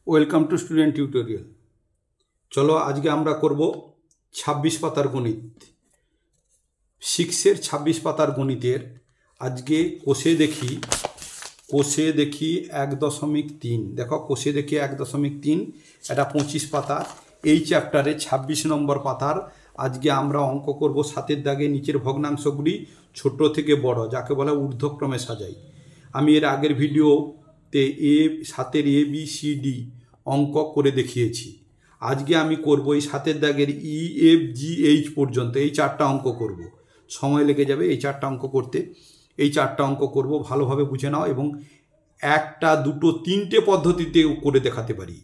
Welcome to student tutorial. চলো আজকে আমরা করব 26 পাতার গণিত। 6-এর 26 পাতার গণিতের আজকে কোষে দেখি 1.3। দেখো কোষে দেখি 1.3, এটা 25 পাতা। এই চ্যাপ্টারে 26 নম্বর পাতার আজকে আমরা অঙ্ক করব 7-এর দাগে নিচের ভগ্নাংশগুলি ছোট থেকে বড়, যাকে বলে ঊর্ধ্বক্রমে সাজাই। আমি এর আগের ভিডিওতে 7-এর ABCD অঙ্ক করে দেখিয়েছি। আজকে আমি করব এই 7-এর দাগের EFGH পর্যন্ত এই 4টা অঙ্ক করব। সময় লেগে যাবে এই 4টা অঙ্ক করতে। এই 4টা অঙ্ক করব, ভালোভাবে বুঝে নাও। এবং 1, 2, 3টে পদ্ধতিতে করে দেখাতে পারি,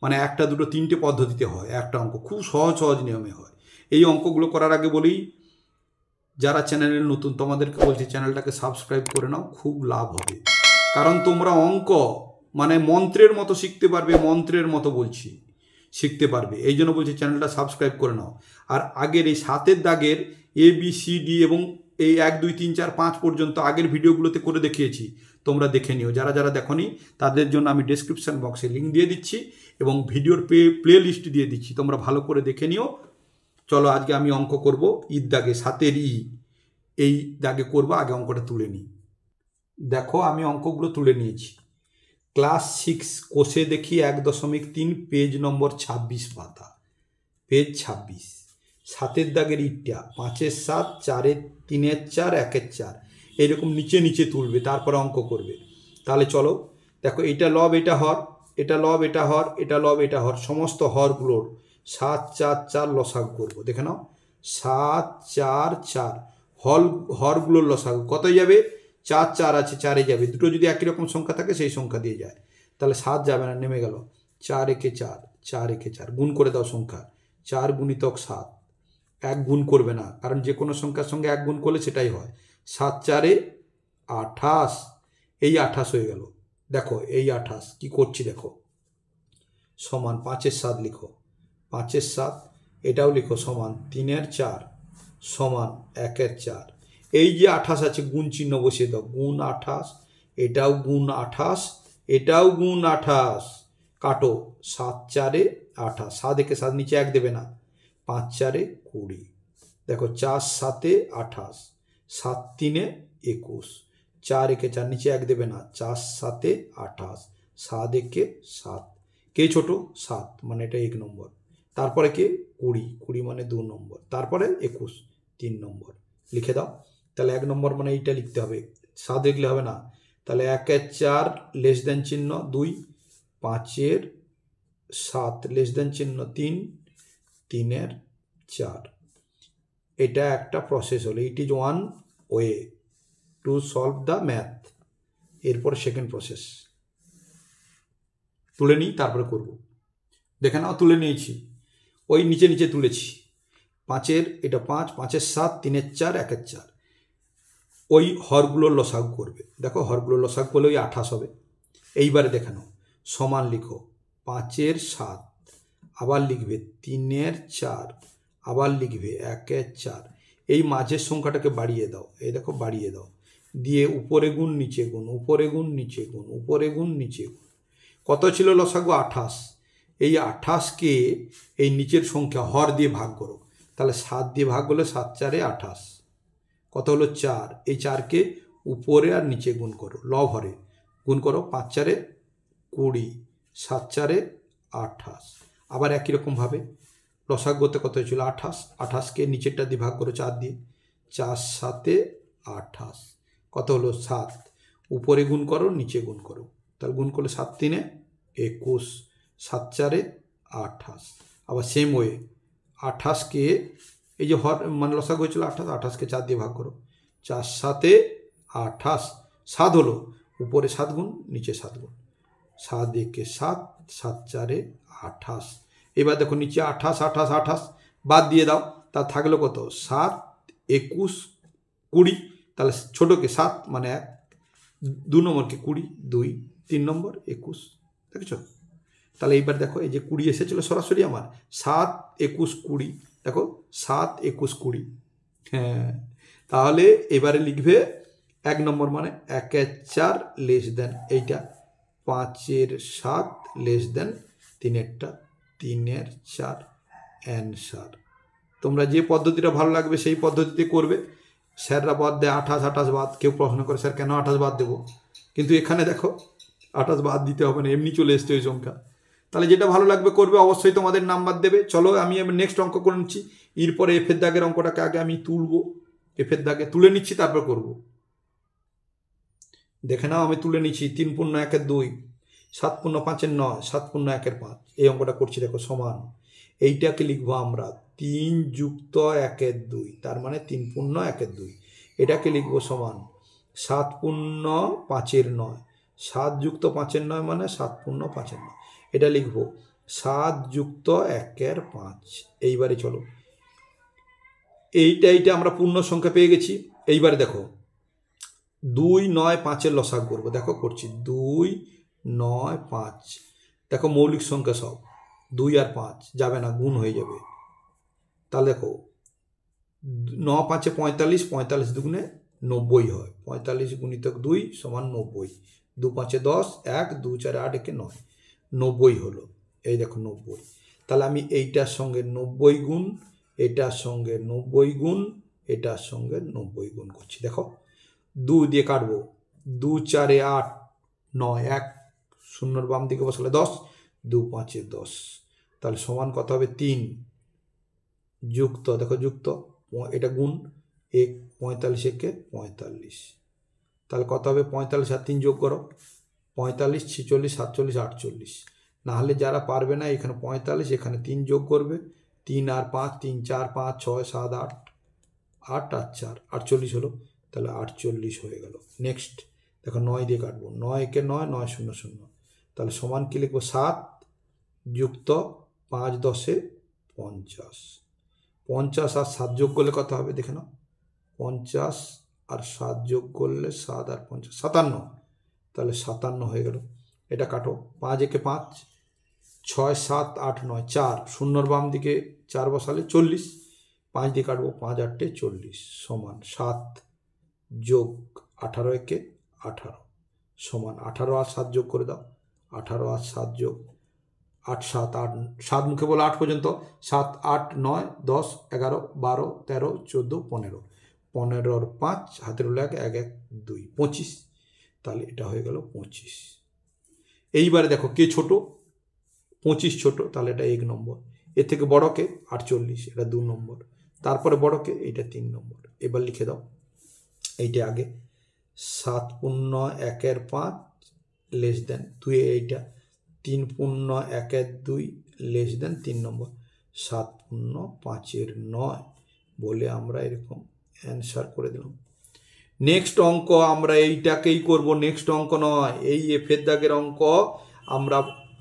মানে 1, 2, 3টে পদ্ধতিতে হয় একটা অঙ্ক, খুব সহজ সহজ নিয়মে হয়। এই অঙ্কগুলো করার আগে বলি, যারা চ্যানেলের নতুন তোমাদেরকে বলছি চ্যানেলটাকে সাবস্ক্রাইব করে নাও, খুব লাভ হবে। কারণ তোমরা অঙ্ক মানে মন্ত্রের মতো শিখতে পারবে, মন্ত্রের মতো বলছি শিখতে পারবে, এই জন্য বলছি চ্যানেলটা সাবস্ক্রাইব করে নাও। আর আগের এই 7-এর দাগের ABCD এবং এই 1, 2, 3, 4, 5 পর্যন্ত আগের ভিডিওগুলোতে করে দেখিয়েছি, তোমরা দেখে নিও। যারা যারা দেখোনি তাদের জন্য আমি ডেসক্রিপশন বক্সে লিঙ্ক দিয়ে দিচ্ছি এবং ভিডিওর প্লে লিস্ট দিয়ে দিচ্ছি, তোমরা ভালো করে দেখে নিও। চলো আজকে আমি অঙ্ক করব ঈদ দাগে, 7-এর এই দাগে করব। আগে অঙ্কটা তুলে নিই। দেখো আমি অঙ্কগুলো তুলে নিয়েছি। ক্লাস 6 কোষে দেখি 1.3, পেজ নম্বর 26 পাতা, পেজ 26। 7-এর দাগের ইটটা 5-এর 7, 4-এর 3-এর 4, 1-এর 4 এইরকম নিচে নিচে তুলবে, তারপরে অঙ্ক করবে। তাহলে চলো দেখো, এটা লব, এটা হর, এটা লব, এটা হর, এটা লব, এটা হর, সমস্ত হরগুলোর 7, 4, 4 লসাগু করবো। দেখে নাও 7, 4, 4 হরগুলোর লসাগু কত যাবে? 4, 4 আছে, 4-এ যাবে। দুটো যদি একই রকম সংখ্যা থাকে সেই সংখ্যা দিয়ে যায়, তাহলে 7 যাবে না, নেমে গেল। 4 একে 4, 4 একে 4, গুণ করে দাও সংখ্যা। 4 গুণিতক 7, 1 গুণ করবে না, কারণ যে কোনো সংখ্যার সঙ্গে 1 গুণ করলে সেটাই হয়। 7, 4-এ 28, এই 28 হয়ে গেল। দেখো এই 28 কি করছি দেখো, সমান 5-এর 7 লিখো, 5-এর 7 এটাও লিখো, সমান 3-এর 4, সমান 1-এর 4। এই যে 28 আছে গুণ চিহ্ন বসিয়ে দাও, গুণ 28, এটাও গুণ 28, এটাও গুণ 28, কাটো। 7, 4-এ 28, 7 একে 7 নিচে 1 দেবে না, 5, 4-এ 20। দেখো 4, 7-এ 28, 7, 3-এ 21, 4 একে 4 নিচে 1 দেবে না, 4, 7-এ 28, 7 একে 7, কে ছোট? 7, মানে এটা 1 নম্বর। তারপরে কে? 20, 20 মানে 2 নম্বর। তারপরে 21, 3 নম্বর। লিখে দাও। তাহলে 1 নম্বর মানে এইটা লিখতে হবে, 7 লিখলে হবে না। তাহলে 1-এর 4 লেস দেন চিহ্ন 2, 5-এর 7 লেস দেন চিহ্ন 3, 3-এর 4। এটা একটা প্রসেস হলো, it is one way to solve the math. এরপর সেকেন্ড প্রসেস তুলে নিই, তারপরে করব। দেখে নাও তুলে নিয়েছি, ওই নিচে নিচে তুলেছি। 5-এর এটা 5, 5-এর 7, 3-এর 4, 1-এর 4, ওই হরগুলোর লসাগু করবে। দেখো হরগুলোর লসাগু করলে ওই 28 হবে। এইবারে দেখে নাও, সমান লিখো 5-এর 7, আবার লিখবে 3-এর 4, আবার লিখবে 1-এর 4। এই মাঝের সংখ্যাটাকে বাড়িয়ে দাও, এই দেখো বাড়িয়ে দাও, দিয়ে উপরে গুণ নিচে গুণ, উপরে গুণ নিচে গুণ, উপরে গুণ নিচে গুণ। কত ছিল লসাগু? 28। এই 28কে এই নিচের সংখ্যা হর দিয়ে ভাগ করো, তাহলে 7 দিয়ে ভাগ করলে 7, 4-এ 28, কত হলো? 4। এই 4কে উপরে আর নিচে গুণ করো, লব হরে গুণ করো, 5, 4-এ 20, 7, 4-এ 28। আবার একই রকমভাবে লসাগু করতে কত হয়েছিল? 28, 28কে নিচেরটা দিয়ে ভাগ করো 4 দিয়ে, 4, 7-এ 28, কত হলো? 7। উপরে গুণ করো, নিচে গুণ করো, তাহলে গুণ করলে 7, 3-এ 21, 7, 4-এ 28। আবার সেম ওয়ে 28কে এই যে হর মানে লসাগু হয়েছিল 28, 28কে 4 দিয়ে ভাগ করো, 4, 7-এ 28, 7 হলো, উপরে 7 গুণ, নিচে 7 গুণ, 7 একে 7, 7, 4-এ 28। এবার দেখো নিচে 28, 28, 28 বাদ দিয়ে দাও, তা থাকলো কত? 7, 21, 20। তাহলে ছোটোকে 7 মানে 1, 2 নম্বরকে 20, 2, 3 নম্বর 21। দেখেছ? তাহলে এইবার দেখো এই যে 20 এসেছিলো সরাসরি আমার, 7, 21, 20, দেখো 7, 21, 20। হ্যাঁ, তাহলে এবারে লিখবে 1 নম্বর মানে 1-এর 4 লেস দেন এইটা 5-এর 7 লেস দেন 3-এরটা 3-এর 4 অ্যান্সার। তোমরা যে পদ্ধতিটা ভালো লাগবে সেই পদ্ধতিতে করবে। স্যাররা বাদ দেয় 28 বাদ। কেউ প্রশ্ন করে স্যার কেন 28 বাদ দেবো, কিন্তু এখানে দেখো 28 বাদ দিতে হবে না, এমনি চলে এসছে ওই সংখ্যা। তাহলে যেটা ভালো লাগবে করবে, অবশ্যই তোমাদের নাম্বার দেবে। চলো আমি নেক্সট অঙ্ক করে নিচ্ছি। এরপরে এফের দাগের অঙ্কটাকে আগে আমি তুলবো, এফের দাগে তুলে নিচ্ছি, তারপর করব। দেখে নাও আমি তুলে নিচ্ছি 3×1 2, 7×5 9, 7×1 5। এই অঙ্কটা করছি দেখো, সমান এইটাকে লিখবো আমরা 3 + 1 2, তার মানে 3×1 2। এটাকে লিখবো সমান 7×5 9, 7 + 5 9 মানে 7×5 9। এটা লিখবো 7 + 1 5। এইবারে চলো এইটা আমরা পূর্ণ সংখ্যা পেয়ে গেছি। এইবারে দেখো 2 9 5-এর লসাগু করবো। দেখো করছি 2 9 5। দেখো মৌলিক সংখ্যা সব, 2 আর 5 যাবে না, গুণ হয়ে যাবে। তাহলে দেখো 9 5 45, 45 দুগুণে 90 হয়। 45 × 2 = 90। 2 5 10, 1 2 4 8 1 9, 90 হলো। এই দেখো 90। তাহলে আমি এইটার সঙ্গে 90 গুণ, এটার সঙ্গে 90 গুণ, এটার সঙ্গে 90 গুণ করছি। দেখো 2 দিয়ে কাটবো, 2 4 8 9, 1 শূন্যর বাম দিকে বসালে 10, 2 5 10। তাহলে সমান কত হবে 3 যুক্ত, দেখো যুক্ত, এটা গুণ 1 45 1 45। তাহলে কত হবে 45 আর 3 যোগ করো, 45 46 47 48। না হলে যারা পারবে না এখানে 45, এখানে 3 যোগ করবে, 3 আর 5 3 4 5 6 7 8, 8 আর 4 48 হলো। তাহলে 48 হয়ে গেল। নেক্সট দেখো 9 দিয়ে কাটবো, 9 × 9 9 0 0। তাহলে সমান কি লিখবো 7 যুক্ত 5 10 50। 50 আর 7 যোগ করলে কত হবে দেখে নাও, 50 আর 7 যোগ করলে 7 আর 50 57। তাহলে 57 হয়ে গেল। এটা কাটো, 5 1 5, 6 7 8 9 4 শূন্যর বাম দিকে 4 বসালে 40। 5 দিয়ে কাটবো, 5 8 40 সমান 7 যোগ 18 1 18 সমান 18 আর 7 যোগ করে দাও, 18 আর 7 যোগ 8 7 8, 7 মুখে বলো 8 পর্যন্ত, 7 8 9 10 11 12 13 14 15, 15 5 হাতের হলো 1 1 1 2 25। তাহলে এটা হয়ে গেল 25। এইবারে দেখো কে ছোট, 25 ছোট, তাহলে এটা 1 নম্বর। এর থেকে বড়কে 48, এটা 2 নম্বর। তারপরে বড়কে এইটা 3 নম্বর। এবার লিখে দাও এইটা আগে, 7×1 5 লেস দেন 2, এইটা 3×1 2 লেস দেন 3 নম্বর, 7×5 9 বলে আমরা এরকম অ্যান্সার করে দিলাম। নেক্সট অঙ্ক আমরা এইটাকেই করব, নেক্সট অঙ্ক নয়, এই এফের দাগের অঙ্ক আমরা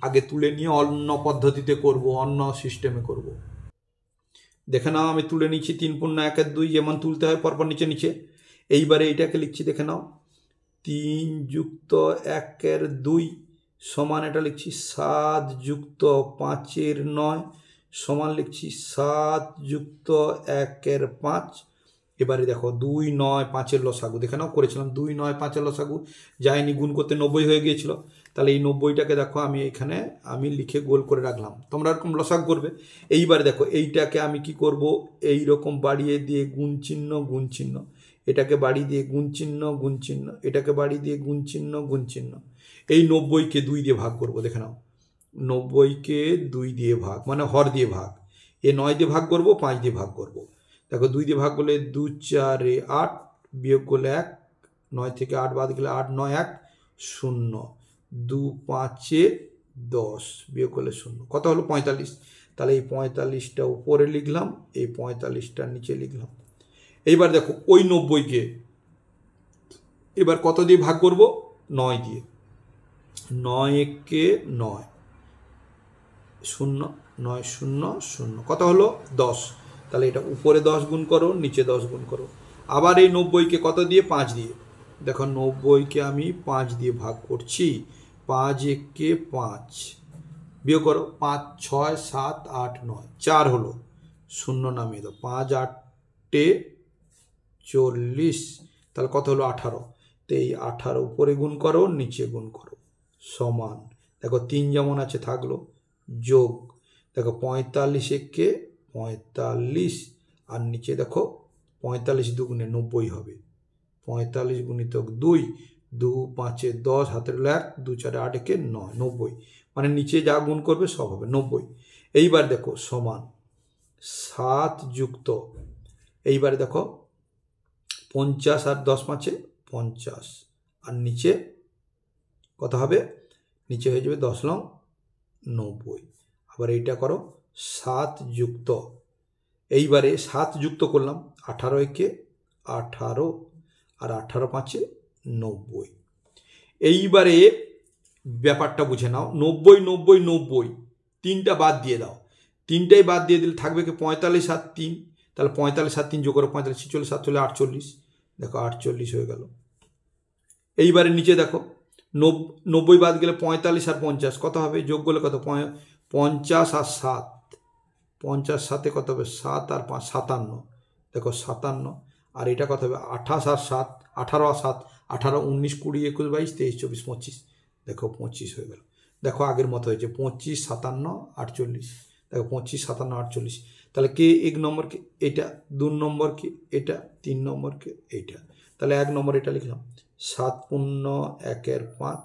আগে তুলে নিয়ে অন্য পদ্ধতিতে করব, অন্য সিস্টেমে করব। দেখে নাও আমি তুলে নিচ্ছি 3×1 2 যেমন তুলতে হয় পরপর নিচে নিচে। এইবারে এইটাকে লিখছি, দেখে নাও 3 + 1 2 সমান এটা লিখছি 7 + 5 9 সমান লিখছি 7 + 1 5। এবারে দেখো 2 9 5-এর লসাগু দেখে নাও, করেছিলাম 2 9 5-এর লসাগু যায়নি, গুণ করতে 90 হয়ে গিয়েছিল। তাহলে এই 90টাকে দেখো আমি এখানে আমি লিখে গোল করে রাখলাম, তোমরা এরকম লসাগু করবে। এইবারে দেখো এইটাকে আমি কি করব, এই রকম বাড়িয়ে দিয়ে গুণ চিহ্ন গুণ চিহ্ন, এটাকে বাড়ি দিয়ে গুণ চিহ্ন গুণ চিহ্ন, এটাকে বাড়ি দিয়ে গুণ চিহ্ন গুণ চিহ্ন। এই 90কে 2 দিয়ে ভাগ করব, দেখে নাও 90কে 2 দিয়ে ভাগ মানে হর দিয়ে ভাগ, এ 9 দিয়ে ভাগ করব, 5 দিয়ে ভাগ করব। দেখো 2 দিয়ে ভাগ করলে 2 4 8 বিয়োগ করলে 1, 9 থেকে 8 বাদ গেলে 8 9 1 0, 2 5 10 বিয়োগ করলে 0, কত হলো 45। তাহলে এই 45টা উপরে লিখলাম, এই 45টা নিচে লিখলাম। এইবার দেখো ওই 90কে এবার কত দিয়ে ভাগ করব, 9 দিয়ে, 9 একে 9 0 9 0 0, কত হলো 10। তাহলে এটা উপরে 10 গুণ করো, নিচে 10 গুণ করো। আবার এই 90কে কত দিয়ে, 5 দিয়ে। দেখো 90কে আমি 5 দিয়ে ভাগ করছি, 5 একে 5 বিয়োগ করো, 5 6 7 8 9 4 হলো, 0 নামিয়ে দাও, 5 8 40, তাহলে কত হলো 18। তো এই 18 উপরে গুণ করো, নিচে গুণ করো, সমান দেখো 3 যেমন আছে থাকলো, যোগ দেখো 45 একে 45, আর নিচে দেখো 45 দুগুণে 90 হবে, 45 গুণিতক 2, 2 5 10, হাতের 1, 2 4 8 একে 9, 90, মানে নিচে যা গুণ করবে সব হবে 90। এইবার দেখো সমান 7 যুক্ত, এইবারে দেখো 50 আর 10 5 50, আর নিচে কত হবে, নিচে হয়ে যাবে 10 লং 90। আবার এইটা করো 7 যুক্ত, এইবারে 7 যুক্ত করলাম 18 একে 18, আর 18 5 90। এইবারে ব্যাপারটা বুঝে নাও, 90 90 90 তিনটা বাদ দিয়ে দাও, তিনটাই বাদ দিয়ে দিলে থাকবে কি 45 আর 3, তাহলে 45 আর 3 যোগ করো 45 46 7 চলে 48, দেখো 48 হয়ে গেল। এইবারে নিচে দেখো 90 বাদ গেলে 45 আর 50 কত হবে, যোগ করলে কত 50 আর 7, 50 7 কত হবে 7 আর 5 57, দেখো 57, আর এটা কত হবে 28 আর 7, 18 আর 7 18 19 20 21 22 23 24 25, দেখো 25 হয়ে গেল। দেখো আগের মতো হয়েছে 25 57 48, দেখো 25 57 48, তাহলে কে 1 নম্বর কে এটা, 2 নম্বর কে এটা, 3 নম্বর কে এইটা, তাহলে 1 নম্বর এটা লিখলাম 7 পূর্ণ 1 এর 5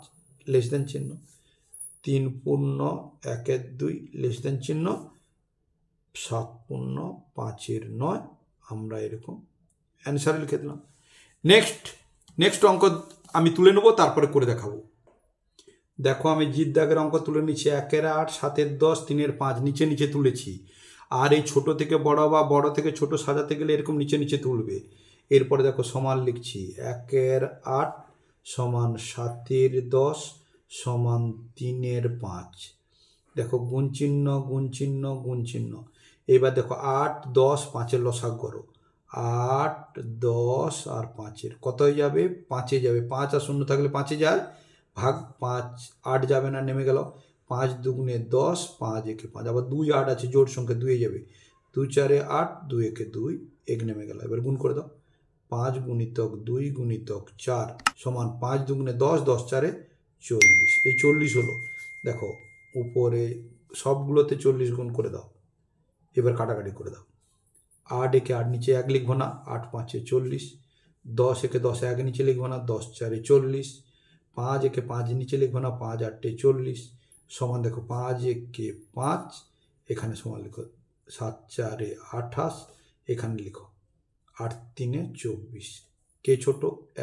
লেস দেন চিহ্ন, 3 পূর্ণ 1 এর 2 লেস দেন চিহ্ন, 7 পূর্ণ 5 এর 9, আমরা এরকম অ্যান্সার লিখে দিলাম। নেক্সট অঙ্ক আমি তুলে নেবো, তারপরে করে দেখাবো। দেখো আমি জিত দাগের অঙ্ক তুলে নিচ্ছি, 1 এর 8 7 এর 10 3 এর 5 নিচে নিচে তুলেছি, আর এই ছোট থেকে বড় বা বড় থেকে ছোট সাজাতে গেলে এরকম নিচে নিচে তুলবে। এরপরে দেখো সমান লিখছি, 1 এর 8 সমান 7 এর 10 সমান 3 এর 5, দেখো গুণ চিহ্ন গুণ চিহ্ন গুণ চিহ্ন। এবার দেখো 8 10 5 লসাগু করো, 8 10 আর 5 কত হয়ে যাবে, 5 যাবে, 5 আর 0 থাকলে 5 যায়, ভাগ 5, 8 যাবে না, নেমে গেল, 5 দুগুণে 10 5 একে 5, আবার 2 8 আছে জোড় সংখ্যা 2 যাবে, 2 4 8 2 একে 2 এক নেমে গেল। এবার গুণ করে দাও, 5 গুণিতক 2 গুণিতক 4 সমান 5 দুগুণে 10 10 4 40, এই 40 হলো। দেখো উপরে সবগুলোতে 40 গুণ করে দাও, এবার কাটাকাটি করে দাও, 8 একে 8 নিচে 1 লিখবো না, 8 5 40, 10 একে 10 1 নিচে লিখবো না, 10 4 40, 5 একে 5 নিচে লিখবো না, 5 8 40 সমান দেখো 5 একে 5, এখানে সমান লিখো 7 4 28, এখানে লিখো 8 3 24, কে ছোট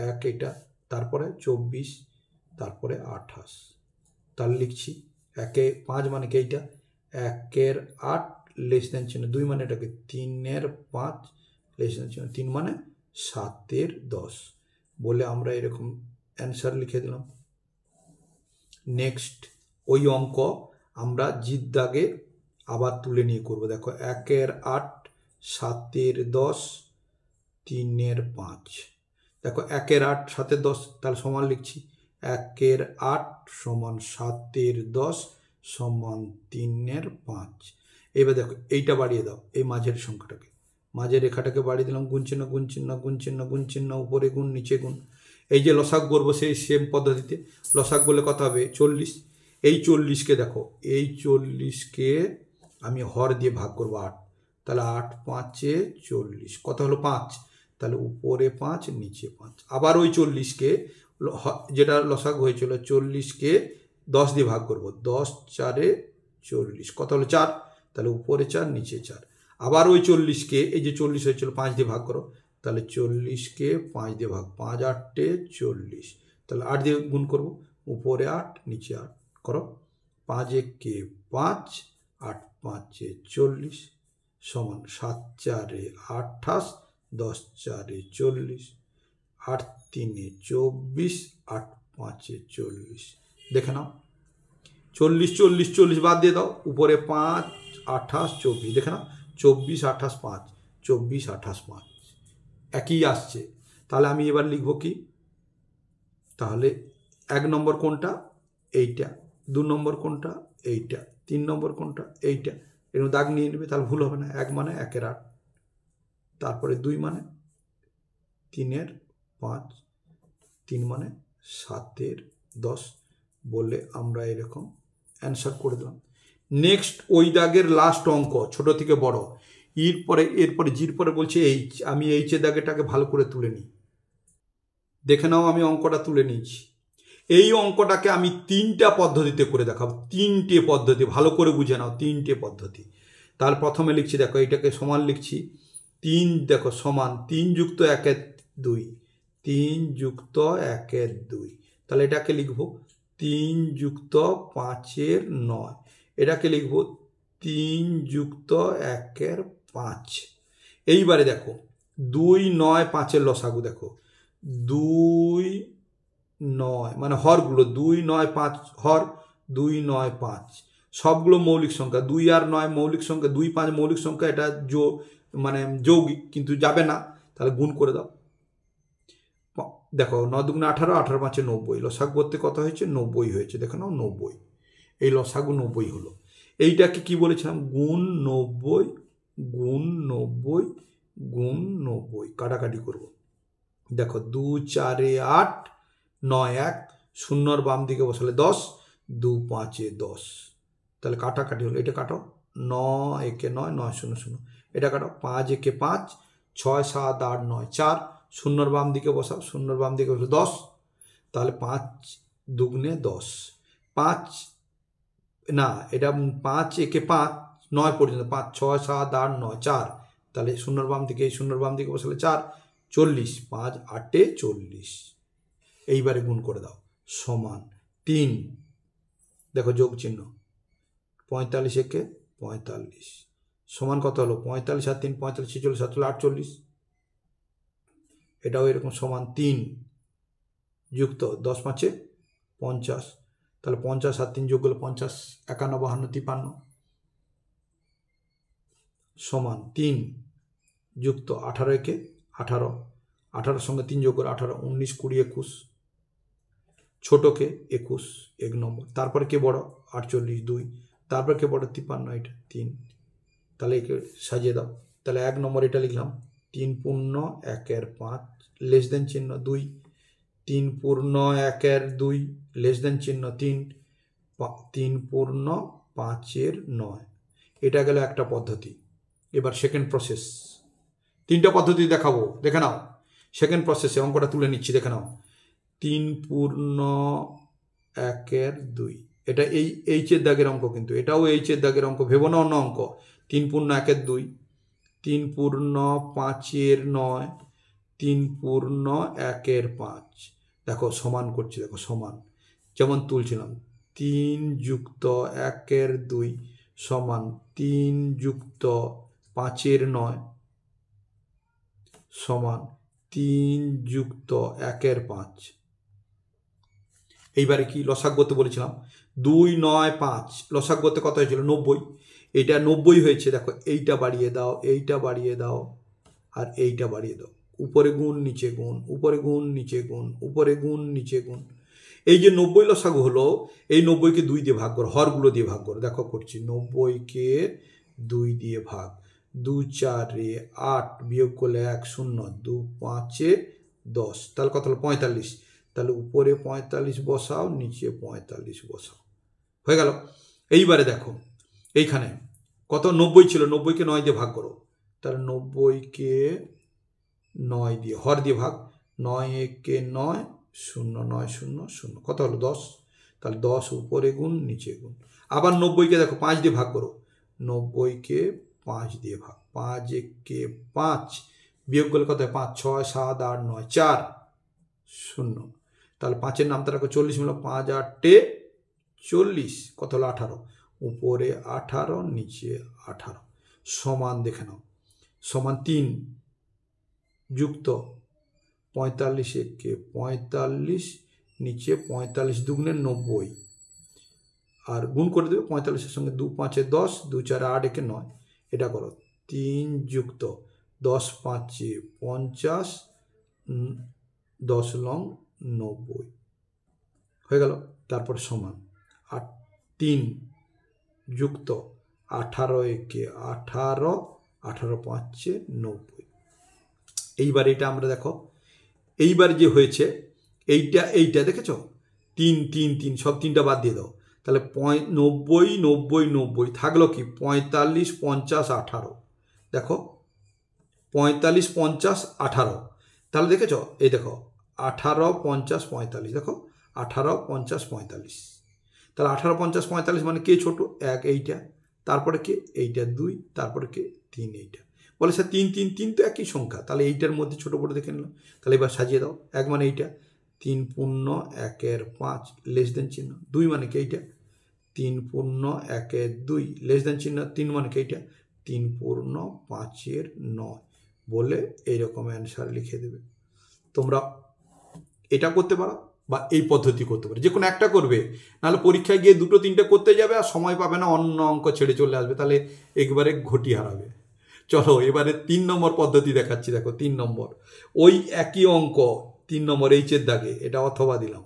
1 এটা, তারপরে 24, তারপরে 28, তাহলে লিখছি 1 এ 5 মানে কি এইটা, 1 এর 8 লেস দেন চিহ্ন 2 মানে এটাকে, 3 এর 5 লেস দেন চিহ্ন 3 মানে 7 এর 10 বলে আমরা এরকম অ্যান্সার লিখে দিলাম। নেক্সট ওই অঙ্ক আমরা জিত দাগে আবার তুলে নিয়ে করবো। দেখো 1 এর 8 7 এর 10 3 এর 5, দেখো 1 এর 8 7 এর 10, তাহলে সমান লিখছি 1 এর 8 সমান 7 এর 10 সমান 3 এর 5। এবার দেখো এইটা বাড়িয়ে দাও, এই মাঝের সংখ্যাটাকে, মাঝের রেখাটাকে বাড়িয়ে দিলাম, গুণ চিহ্ন গুণ চিহ্ন গুণ চিহ্ন গুণ চিহ্ন, উপরে গুণ নিচে গুণ। এই যে লসাগু করবো সেই সেম পদ্ধতিতে, লসাগু করলে কত হবে 40, এই 40কে দেখো, এই 40কে আমি হর দিয়ে ভাগ করবো 8, তাহলে 8 5 40 কত হলো 5, তাহলে উপরে 5 নিচে 5, আবার ওই 40কে যেটা লসাগু হয়েছিল 40কে 10 দিয়ে ভাগ করবো, 10 4 40 কত হলো 4, তাহলে উপরে 4 নিচে 4, আবার ওই 40কে এই যে 40 হয়েছিল 5 দিয়ে ভাগ করো, তাহলে 40কে 5 দিয়ে ভাগ, 5 8 40, তাহলে 8 দিয়ে গুণ করবো, উপরে 8 নিচে 8 করো, 5 একে 5 8 5 40 সমান 7 4 28 10 4 40 8 3 24 8 5 40, দেখে নাও 40 40 40 বাদ দিয়ে দাও, উপরে 5 28 24, দেখে নাও 24 28 5 24 28 5 একই আসছে। তাহলে আমি এবার লিখব কি, তাহলে 1 নম্বর কোনটা এইটা, 2 নম্বর কোনটা এইটা, 3 নম্বর কোনটা এইটা, এরকম দাগ নিয়ে নেবে, তাহলে ভুল হবে না। 1 মানে 1 এর 8, তারপরে 2 মানে 3 এর 5, 3 মানে 7 এর 10, বলে আমরা এরকম অ্যান্সার করে দিলাম। নেক্সট ওই দাগের লাস্ট অঙ্ক, ছোট থেকে বড়, এরপরে জির পরে বলছে এইচ। আমি এইচের দাগেটাকে ভালো করে তুলে নিই, দেখে নাও আমি অঙ্কটা তুলে নিয়েছি। এই অঙ্কটাকে আমি 3টা পদ্ধতিতে করে দেখাবো, 3টে পদ্ধতি, ভালো করে বুঝে নাও, 3টে পদ্ধতি। তাহলে প্রথমে লিখছি, দেখো এইটাকে সমান লিখছি, 3 দেখো সমান 3 যুক্ত 1 2, 3 যুক্ত 1 2, তাহলে এটাকে লিখবো 3 যুক্ত 5 9, এটাকে লিখবো 3 যুক্ত 1 5। এইবারে দেখো 2 9 5 লসাগু, দেখো 2 9 মানে হরগুলো 2 9 5 হর, 2 9 5 সবগুলো মৌলিক সংখ্যা, 2 আর 9 মৌলিক সংখ্যা, 2 5 মৌলিক সংখ্যা, এটা মানে যৌগিক কিন্তু যাবে না, তাহলে গুণ করে দাও। দেখো 9 দুগুণে 18, 18 5 90, লসাগু করতে কত হয়েছে? 90 হয়েছে, দেখো নাও 90, এই লসাগু 90 হলো। এইটাকে কি বলেছিলাম? গুণ 90 গুণ 90 গুণ 90, কাটাকাটি করব। দেখো 2 4 8 9 1, শূন্যর বাম দিকে বসালে 10, 2 5 10, তাহলে কাটাকাটি হলো। এটা কাটো, 9 1 9 9 0 0, এটা কাটো, 5 1 5 6 7 8 9 4, শূন্যর বাম দিকে বসাও, শূন্যর বাম দিকে বসাও 10, তাহলে 5 দুগুণে 10, 5 না এটা 5 1 5 9 পর্যন্ত, 5 6 7 8 9 4, তাহলে শূন্যর বাম দিকে, এই শূন্যর বাম দিকে বসালে 4, 40, 5 8 40। এইবারে গুণ করে দাও, সমান 3, দেখো যোগ চিহ্ন, 45 1 45, সমান কত হলো? 45 আর 3 45 46 48, এটাও এরকম সমান 3 যুক্ত 10 5 50, তাহলে 50 আর 3 যোগ করলে 50 51 52 53, সমান 3 যুক্ত 18 1 18, 18 সঙ্গে 3 যোগ করে 18 19 20 21, ছোটকে 21 1 নম্বর, তারপরে কে বড়? 48 2, তারপরে কে বড়? 53, এটা 3, তাহলে একে সাজিয়ে দাও। তাহলে 1 নম্বর এটা লিখলাম 3 পূর্ণ 1 এর 5 লেস দেন চিহ্ন 2, 3 পূর্ণ 1 এর 2 লেস দেন চিহ্ন 3, 3 পূর্ণ 5 এর 9, এটা গেল একটা পদ্ধতি। এবার সেকেন্ড প্রসেস, 3টা পদ্ধতি দেখাবো, দেখে নাও। সেকেন্ড প্রসেসে অঙ্কটা তুলে নিচ্ছি, দেখে নাও। 3 পূর্ণ 1 এর 2, এটা এই এইচের দাগের অঙ্ক, কিন্তু এটাও এইচের দাগের অঙ্ক, ভেবো না অন্য অঙ্ক। 3 পূর্ণ 1 এর 2, 3 পূর্ণ 5 এর 9, 3 পূর্ণ 1 এর 5, দেখো সমান করছি, দেখো সমান যেমন তুলছিলাম, 3 যুক্ত 1 এর 2 সমান 3 যুক্ত 5 এর 9 সমান 3 যুক্ত 1 এর 5। এইবারে কি লসাগু করতে বলেছিলাম? 2 9 5, লসাগু করতে কত হয়েছিল? 90, এটা 90 হয়েছে। দেখো এইটা বাড়িয়ে দাও, এইটা বাড়িয়ে দাও, আর এইটা বাড়িয়ে দাও, উপরে গুণ নিচে গুণ, উপরে গুণ নিচে গুণ, উপরে গুণ নিচে গুণ। এই যে 90 লসাগু হলো, এই 90কে 2 দিয়ে ভাগ করো, হরগুলো দিয়ে ভাগ করো। দেখো করছি, 90কে 2 দিয়ে ভাগ, 2 4 8, বিয়োগ করলে 1 0, 2 5 10, তাহলে কত হলো? 45, তাহলে উপরে 45 বসাও, নিচে 45 বসাও, হয়ে গেল। এইবারে দেখো এইখানে কত? 90 ছিল, 90কে 9 দিয়ে ভাগ করো, তাহলে 90কে 9 দিয়ে, হর দিয়ে ভাগ, 9 1 9 0 9 0 0, কত হলো? 10, তাহলে 10 উপরে গুণ নিচে গুণ। আবার 90কে দেখো 5 দিয়ে ভাগ করো, 90কে 5 দিয়ে ভাগ, 5 1 5, বিয়োগ করলে কত হয়? 5 6 7 8 9 4 0, তাহলে 5-এর নামটা রাখো, 40 মিলো, 5 8 40, কত হলো? 18, উপরে 18 নিচে 18, সমান দেখে নাও, সমান 3 যুক্ত 45 1 45, নিচে 45 দুগুণে 90, আর গুণ করে দেবে 45-এর সঙ্গে, 2 5 10, 2 4 8 1 9, এটা করো, 3 যুক্ত 10 5 50, 10 লং 90, হয়ে গেল। তারপর সমান 3 যুক্ত 18 1 18, 18 5 90। এইবার এটা আমরা দেখো, এইবার যে হয়েছে এইটা দেখেছো, তিন তিন তিন, সব তিনটা বাদ দিয়ে দাও, তাহলে 90 90 90 থাকলো কি 45 50 18। দেখো 45 50 18, তাহলে দেখেছ এই দেখো 18 50 45, দেখো 18 50 45, তাহলে 18 50 45 মানে কে ছোট? এক, এইটা, তারপরে কে? এইটা 2, তারপরে কে? 3, এইটা। বলে স্যার 3 3 3 তো একই সংখ্যা, তাহলে এইটার মধ্যে ছোট বড় দেখে নিলাম, তাহলে এবার সাজিয়ে দাও। এক মানে এইটা 3 পূর্ণ 1 5 লেস দেন চিহ্ন, 2 মানে কি এইটা 3 পূর্ণ 1 2 লেস দেন চিহ্ন, 3 মানে কি এইটা 3 পূর্ণ 5 9, বলে এইরকম অ্যান্সার লিখে দেবে। তোমরা এটা করতে পারো বা এই পদ্ধতি করতে পারো, যে কোনো একটা করবে, নাহলে পরীক্ষায় গিয়ে দুটো তিনটে করতে যাবে আর সময় পাবে না, অন্য অঙ্ক ছেড়ে চলে আসবে, তাহলে একবারে ঘটি হারাবে। চলো এবারে 3 নম্বর পদ্ধতি দেখাচ্ছি। দেখো 3 নম্বর, ওই একই অঙ্ক 3 নম্বর এইচের দাগে, এটা অথবা দিলাম,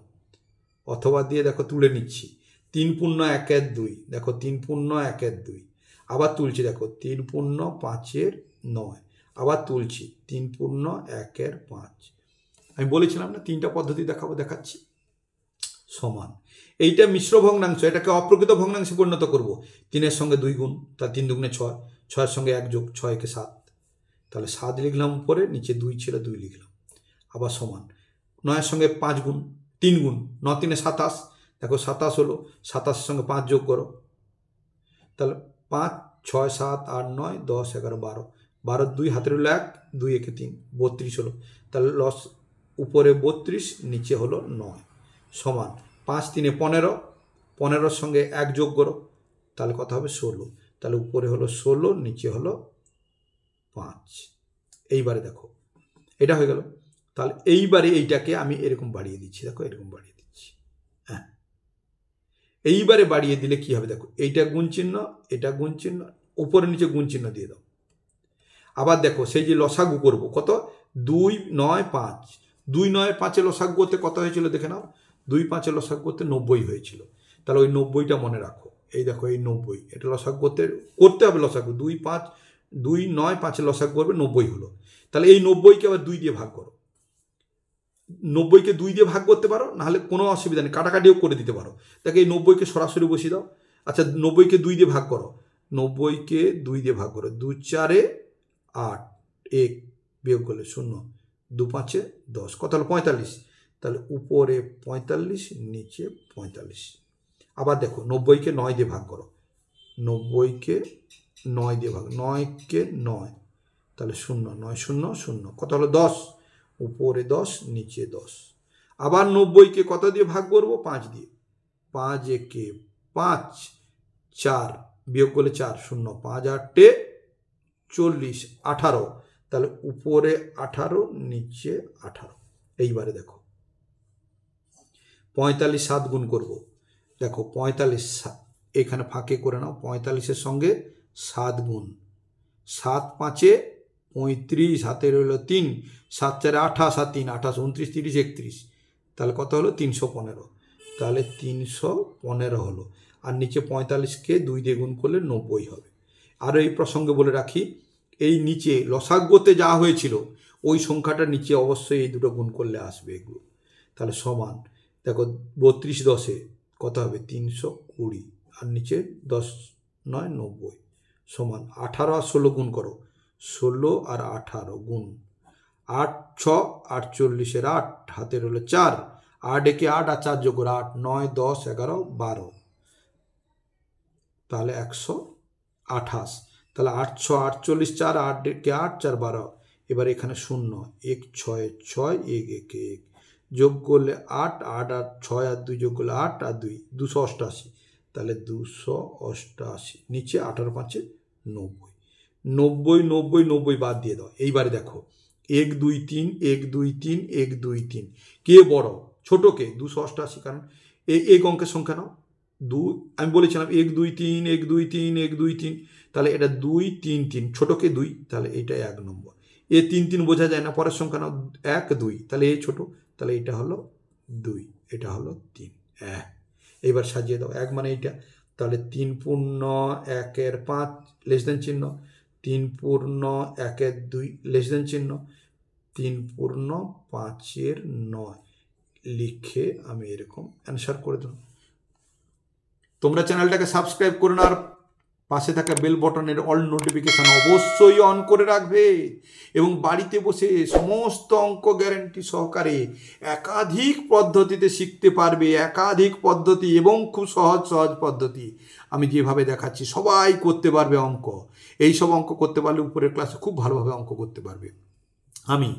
অথবা দিয়ে দেখো তুলে নিচ্ছি 3 পূর্ণ 1 2, দেখো 3 পূর্ণ 1 2, আবার তুলছি দেখো 3 পূর্ণ 5 9, আবার তুলছি 3 পূর্ণ 1 5। আমি বলেছিলাম না 3টা পদ্ধতি দেখাবো, দেখাচ্ছি। সমান, এইটা মিশ্র ভগ্নাংশ, এটাকে অপ্রকৃত ভগ্নাংশে পরিণত করব। 3-এর সঙ্গে 2 গুণ, তার 3 দুগুণে 6, 6-এর সঙ্গে 1 যোগ 6 কে 7, তাহলে 7 লিখলাম উপরে, নিচে 2 ছিল 2 লিখলাম, আবার সমান 9-এর সঙ্গে 5 গুণ, 3 গুণ, 9 3 27, দেখো 27 হলো, 27-এর সঙ্গে 5 যোগ করো, তাহলে 5 6 7 8 9 10 11 12, 12 2 হাতের হলো 1, 2 1 3 32 হলো, তাহলে লস উপরে 32, নিচে হলো 9, সমান 5 3 15, 15-এর সঙ্গে 1 যোগ করো, তাহলে কত হবে 16, তাহলে উপরে হলো 16, নিচে হলো 5। এইবারে দেখো এটা হয়ে গেল, তাহলে এইবারে এইটাকে আমি এরকম বাড়িয়ে দিচ্ছি, দেখো এরকম বাড়িয়ে দিচ্ছি। হ্যাঁ, এইবারে বাড়িয়ে দিলে কি হবে দেখো, এইটা গুণ চিহ্ন, এটা গুণ চিহ্ন, উপরে নিচে গুণ চিহ্ন দিয়ে দাও। আবার দেখো সেই যে লসাগু করবো, কত 2 9 5, 2 9 5 লসাগু করতে কত হয়েছিল দেখে নাও, 2 5 লসাগু করতে 90 হয়েছিল, তাহলে ওই 90টা মনে রাখো। এই দেখো এই 90, এটা লসাগু করতে হবে লসাগু, 2 5 2 9 5 লসাগু করবে 90 হলো, তাহলে এই 90কে আবার 2 দিয়ে ভাগ করো, 90কে 2 দিয়ে ভাগ করতে পারো, নাহলে কোনো অসুবিধা নেই, কাটাকাটিও করে দিতে পারো। দেখো এই 90কে সরাসরি বসিয়ে দাও। আচ্ছা 90কে 2 দিয়ে ভাগ করো, 90কে 2 দিয়ে ভাগ করো, 2 4 8, 1 বিয়োগ করলে 0, 2 5 10, কত হলো 45, তাহলে উপরে 45, নিচে 45। আবার দেখো 90কে 9 দিয়ে ভাগ করো, 90কে 9 দিয়ে ভাগ, 9কে 9, তাহলে 0 9 0 0, কত হলো 10, উপরে 10, নিচে 10। আবার 90কে কত দিয়ে ভাগ করব, 5 দিয়ে, 5 একে 5, 4 বিয়োগ করলে 4 0, 5 8 40 18, তাহলে উপরে 18, নিচে 18। এইবারে দেখো 45 7 গুণ করব, দেখো 45 এখানে ফাঁকে করে নাও, 45-এর সঙ্গে 7 গুণ, 7 5 35, হাতে রইল 3, 7 4 28 আর 3 28 29 30 31, তাহলে কত হলো 315, তাহলে 315 হলো। আর নিচে 45কে 2 দিয়ে গুণ করলে 90 হবে। আর এই প্রসঙ্গে বলে রাখি, এই নিচে লসাগুতে যা হয়েছিল ওই সংখ্যাটা নিচে অবশ্যই এই দুটো গুণ করলে আসবে এগুলো, তাহলে সমান দেখো 32 10-এ কত হবে 320, আর নিচে 10 9 90, সমান 18 আর 16 গুণ করো, 16 আর 18 গুণ, 8 6 48-এর 8, হাতের হলো 4, 8 একে 8 আর 4 যোগ করে 8 9 10 11 12, তাহলে 128, তাহলে 8 6 48 4, 8 একে 8 4 12, এবার এখানে 0 1 6 6 1 1 1 যোগ করলে 8 8 আর 6 আর 2 যোগ করলে 8 আর 2 288, তাহলে 288, নিচে 18 5 90, 90 90 90 বাদ দিয়ে দাও। এইবারে দেখো 1 2 3 1 2 3 1 2 3, কে বড় ছোটকে 288, কারণ এই অঙ্কের সংখ্যা নাও 2, আমি বলেছিলাম 1 2 3 1 2 3 1 2 3, তাহলে এটা 2 3 3, ছোটকে 2, তাহলে এটা 1 নম্বর। এ 3 3 বোঝা যায় না, পরের সংখ্যা নাও 1 2, তাহলে এই ছোট, তাহলে এটা হলো 2, এটা হলো 3 1। এবার সাজিয়ে দাও, 1 মানে এইটা, তাহলে 3 পূর্ণ 1 5 লেস দেন চিহ্ন, 3 পূর্ণ 1 2 লেস দেন চিহ্ন, 3 পূর্ণ 5 9 লিখে আমি এরকম অ্যান্সার করে দেব। তোমরা চ্যানেলটাকে সাবস্ক্রাইব করে আর পাশে থাকা বেল বটনের অল নোটিফিকেশান অবশ্যই অন করে রাখবে এবং বাড়িতে বসে সমস্ত অঙ্ক গ্যারান্টি সহকারে একাধিক পদ্ধতিতে শিখতে পারবে। একাধিক পদ্ধতি এবং খুব সহজ সহজ পদ্ধতি আমি যেভাবে দেখাচ্ছি সবাই করতে পারবে অঙ্ক। এই সব অঙ্ক করতে পারলে উপরের ক্লাসে খুব ভালোভাবে অঙ্ক করতে পারবে। আমি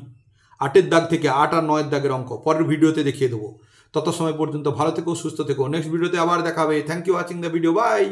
8-এর দাগ থেকে 8 আর 9-এর দাগের অঙ্ক পরের ভিডিওতে দেখিয়ে দেবো। তত সময় পর্যন্ত ভালো থেকো, সুস্থ থেকো। নেক্সট ভিডিওতে আবার দেখাবে। Thank you watching the video. By.